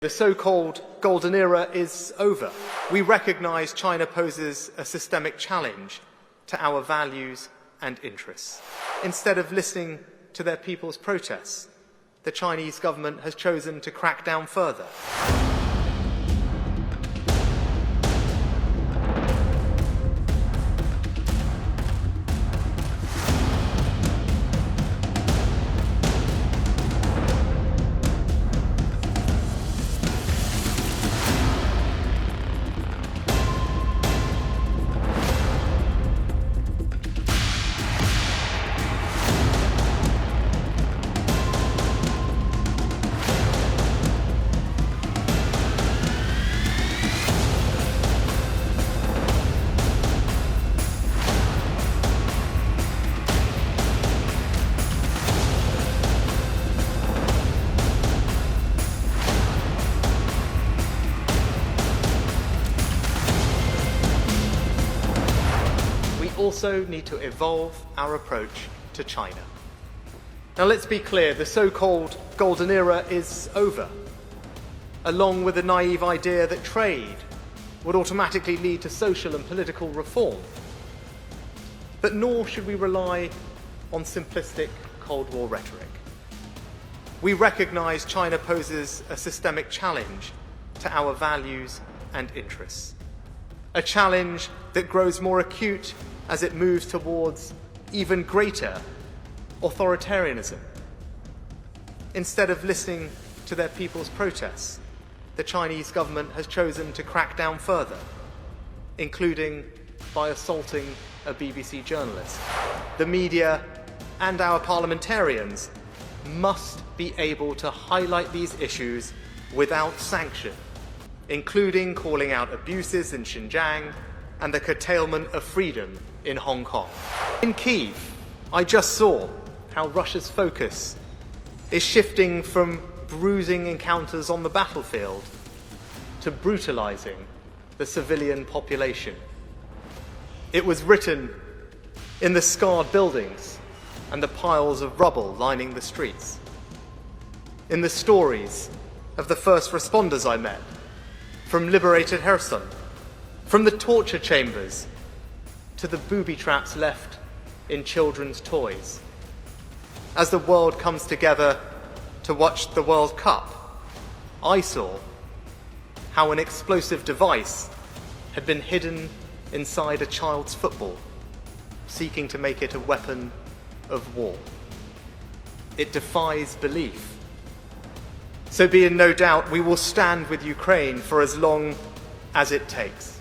The so-called golden era is over. We recognise China poses a systemic challenge to our values and interests. Instead of listening to their people's protests, the Chinese government has chosen to crack down further. We also need to evolve our approach to China. Now let's be clear, the so-called golden era is over, along with the naive idea that trade would automatically lead to social and political reform. But nor should we rely on simplistic Cold War rhetoric. We recognise China poses a systemic challenge to our values and interests. A challenge that grows more acute as it moves towards even greater authoritarianism. Instead of listening to their people's protests, the Chinese government has chosen to crack down further, including by assaulting a BBC journalist. The media and our parliamentarians must be able to highlight these issues without sanction, including calling out abuses in Xinjiang and the curtailment of freedom in Hong Kong. In Kyiv, I just saw how Russia's focus is shifting from bruising encounters on the battlefield to brutalizing the civilian population. It was written in the scarred buildings and the piles of rubble lining the streets, in the stories of the first responders I met, from liberated Kherson, from the torture chambers to the booby traps left in children's toys. As the world comes together to watch the World Cup, I saw how an explosive device had been hidden inside a child's football, seeking to make it a weapon of war. It defies belief. So be in no doubt we will stand with Ukraine for as long as it takes.